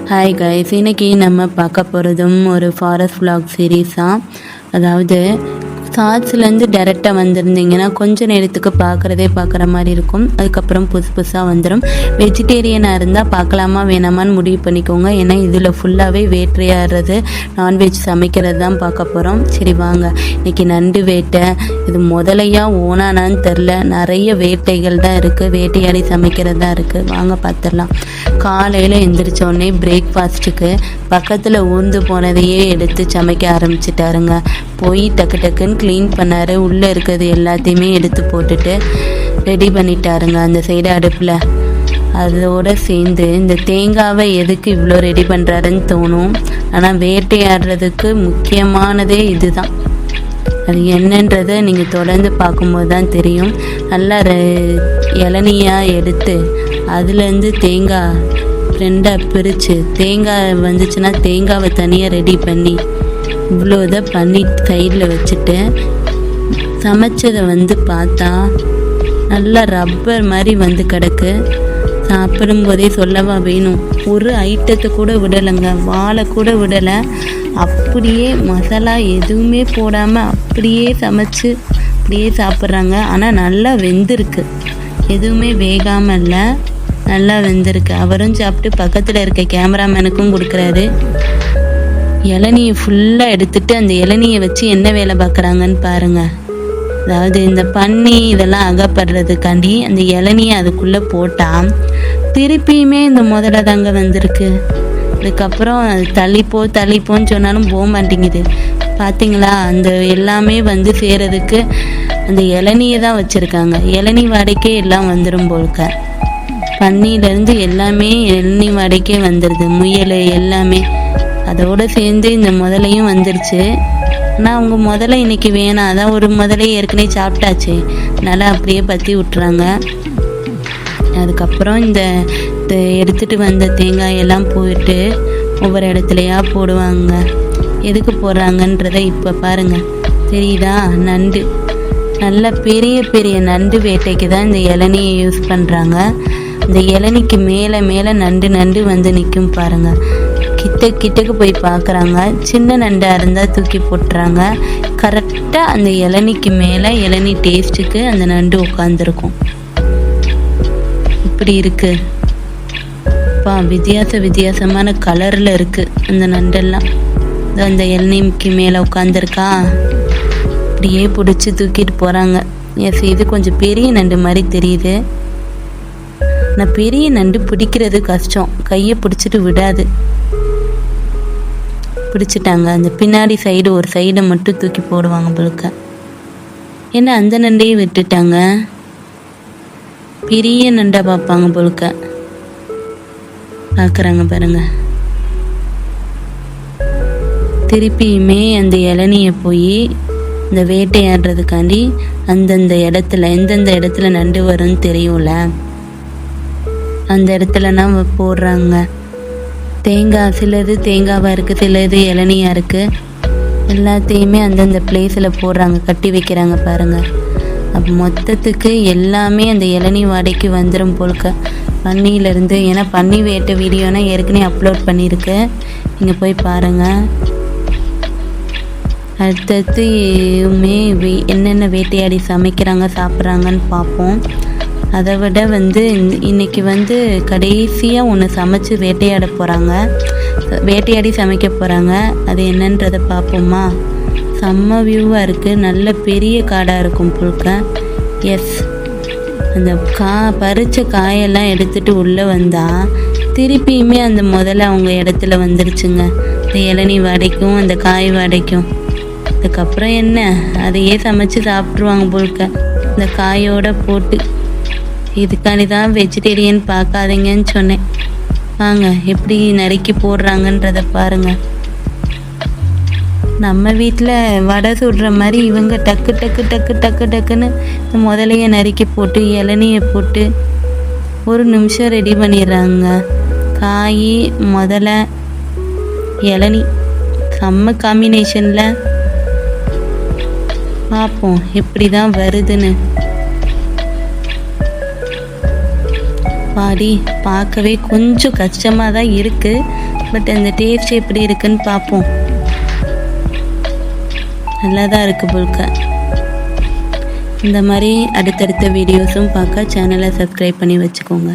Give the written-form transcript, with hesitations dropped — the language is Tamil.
ஹாய் கைஸ், இன்னைக்கு நம்ம பார்க்க போகிறதும் ஒரு ஃபாரஸ்ட் vlog சீரீஸ் தான். அதாவது ஷார்ட்ஸ்லேருந்து டைரெக்டாக வந்திருந்தீங்கன்னா கொஞ்சம் நேரத்துக்கு பார்க்குற மாதிரி இருக்கும். அதுக்கப்புறம் புதுசாக வந்துடும். வெஜிடேரியனாக இருந்தால் பார்க்கலாமா வேணாமான்னு முடிவு பண்ணிக்கோங்க. ஏன்னா இதில் ஃபுல்லாகவே வேட்டையாடுறது, நான்வெஜ் சமைக்கிறது தான் பார்க்க போகிறோம். சரி வாங்க, இன்றைக்கி நண்டு வேட்டை. இது முதலையா ஓனானான்னு தெரில, நிறைய வேட்டைகள் தான் இருக்குது, வேட்டையாடி சமைக்கிறது தான் இருக்குது. வாங்க பார்த்துடலாம். காலையில் எந்திரிச்சோடனே பிரேக்ஃபாஸ்ட்டுக்கு பக்கத்தில் ஊர்ந்து போனதையே எடுத்து சமைக்க ஆரம்பிச்சிட்டாருங்க. போய் டக்கு டக்குன்னு க்ளீன் பண்ணார். உள்ளே இருக்கிறது எல்லாத்தையுமே எடுத்து போட்டுட்டு ரெடி பண்ணிட்டாருங்க அந்த சைடு அடுப்பில். அதோடு சேர்ந்து இந்த தேங்காவை எதுக்கு இவ்வளோ ரெடி பண்ணுறாருன்னு தோணும். ஆனால் வேட்டையாடுறதுக்கு முக்கியமானதே இதுதான். அது என்னன்றதை நீங்கள் தொடர்ந்து பார்க்கும்போது தான் தெரியும். நல்லா இளநியாக எடுத்து அதுலேருந்து தேங்காய் ரெண்டாக பிரித்து, தேங்காய் வந்துச்சுன்னா தேங்காவை தனியாக ரெடி பண்ணி இவ்வளோ இதை பண்ணி சைடில் வச்சுட்டு சமைச்சதை பார்த்தா நல்லா ரப்பர் மாதிரி கிடக்கு. சாப்பிடும்போதே சொல்லவா வேணும். ஒரு ஐட்டத்தை கூட விடலைங்க, வாழை கூட விடலை. அப்படியே மசாலா எதுவுமே போடாமல் அப்படியே சமைச்சு அப்படியே சாப்பிட்றாங்க. ஆனால் நல்லா வெந்திருக்கு, எதுவுமே வேகாமல் இல்லை, நல்லா வெந்திருக்கு. அவரும் சாப்பிட்டு பக்கத்தில் இருக்க கேமராமேனுக்கும் கொடுக்குறாரு. இளநியை ஃபுல்லாக எடுத்துட்டு அந்த இளநியை வச்சு என்ன வேலை பார்க்குறாங்கன்னு பாருங்கள். அதாவது இந்த பன்னி இதெல்லாம் அகப்படுறதுக்காண்டி அந்த இளநியை அதுக்குள்ளே போட்டால் திருப்பியுமே இந்த முதல்ல தாங்க வந்திருக்கு. அதுக்கப்புறம் அது தள்ளிப்போன்னு சொன்னாலும் போக மாட்டேங்குது. பார்த்தீங்களா, அந்த எல்லாமே சேரதுக்கு அந்த இளநியை தான் வச்சுருக்காங்க. இளநி வாடகைக்கே எல்லாம் வந்துடும் போல்க. பன்னியிலேருந்து எல்லாமே இளநி வாடகைக்கே வந்துடுது, முயல் எல்லாமே. அதோடு சேர்ந்து இந்த முதலையும் வந்துருச்சு. ஆனால் அவங்க முதலை இன்றைக்கி வேணாம், அதான் ஒரு முதலை ஏற்கனவே சாப்பிட்டாச்சு, நல்லா அப்படியே பற்றி விட்டுறாங்க. அதுக்கப்புறம் இந்த எடுத்துகிட்டு வந்த தேங்காயெல்லாம் போயிட்டு ஒவ்வொரு இடத்துலையா போடுவாங்க. எதுக்கு போடுறாங்கன்றதை இப்போ பாருங்கள், தெரியுதா? நண்டு, நல்ல பெரிய பெரிய நண்டு வேட்டைக்கு தான் இந்த இளநியை யூஸ் பண்ணுறாங்க. இந்த இளநிக்கு மேலே நண்டு நிற்கும் பாருங்கள். கிட்டக்கு போய் பார்க்குறாங்க. சின்ன நண்டாக இருந்தால் தூக்கி போட்டுறாங்க. கரெக்டாக அந்த இளநிக்கு மேலே இளநி டேஸ்ட்டுக்கு அந்த நண்டு உட்காந்துருக்கும். இப்படி இருக்கு பா, வித்தியாசமான கலரில் இருக்குது அந்த நண்டெல்லாம். அந்த இளநிக்கு மேலே உட்காந்துருக்கா, அப்படியே பிடிச்சி தூக்கிட்டு போகிறாங்க. எஸ், இது கொஞ்சம் பெரிய நண்டு மாதிரி தெரியுது. நான் பெரிய நண்டு பிடிக்கிறது கஷ்டம், கையை பிடிச்சிட்டு விடாது. பிடிச்சிட்டாங்க. அந்த பின்னாடி சைடு ஒரு சைடை மட்டும் தூக்கி போடுவாங்க போலுக்க. ஏன்னா அந்த நண்டையும் விட்டுட்டாங்க, பெரிய நண்டை பார்ப்பாங்க போலுக்க. பார்க்குறாங்க பாருங்க. திருப்பியுமே அந்த இளநியை போய் இந்த வேட்டையாடுறதுக்காண்டி அந்தந்த இடத்துல எந்தெந்த இடத்துல நண்டு வரும்னு தெரியும்ல, அந்த இடத்துலலாம் போடுறாங்க. தேங்காய், சிலது தேங்காவாக இருக்குது, சிலது இளநியாக இருக்குது. எல்லாத்தையுமே அந்தந்த பிளேஸில் போடுறாங்க, கட்டி வைக்கிறாங்க பாருங்கள். அப்போ மொத்தத்துக்கு எல்லாமே அந்த இளநி வாடகைக்கு வந்துடும் போல்க பன்னியிலேருந்து. ஏன்னா பன்னி வேட்டை வீடியோனா ஏற்கனவே அப்லோட் பண்ணியிருக்கு, நீங்கள் போய் பாருங்கள். அடுத்தடுத்து என்னென்ன வேட்டையாடி சமைக்கிறாங்க சாப்பிட்றாங்கன்னு பார்ப்போம். அதை விட இன்றைக்கி கடைசியாக ஒன்று சமைச்சு வேட்டையாடி சமைக்க போகிறாங்க. அது என்னன்றதை பார்ப்போமா? செம்ம வியூவாக இருக்குது, நல்ல பெரிய காடாக இருக்கும் புழுக்க. எஸ், அந்த பறித்த காயெல்லாம் எடுத்துகிட்டு உள்ளே வந்தால் திருப்பியுமே அந்த முதல்ல அவங்க இடத்துல வந்துருச்சுங்க. இந்த இளநி வாடைக்கும் அந்த காய் வாடைக்கும். அதுக்கப்புறம் என்ன, அதையே சமைச்சு சாப்பிட்ருவாங்க புழுக்க இந்த காயோடு போட்டு. இதுக்காண்டி தான் வெஜிடேரியன் பார்க்காதீங்கன்னு சொன்னேன். வாங்க எப்படி நறுக்கி போடுறாங்கன்றதை பாருங்கள். நம்ம வீட்டில் வடை சுடுற மாதிரி இவங்க டக்குன்னு முதலையை நறுக்கி போட்டு இளநியை போட்டு ஒரு நிமிஷம் ரெடி பண்ணிடுறாங்க. காய், முதலை, இளநி, செம்ம காம்பினேஷனில். பார்ப்போம் எப்படி தான் வருதுன்னு. பாடி பார்க்கவே கொஞ்சம் கஷ்டமாக தான் இருக்குது. பட் அந்த டேஸ்ட் எப்படி இருக்குன்னு பார்ப்போம். நல்லா தான் இருக்குது புல்கா. இந்த மாதிரி அடுத்தடுத்த வீடியோஸும் பார்க்க சேனலை சப்ஸ்கிரைப் பண்ணி வச்சுக்கோங்க.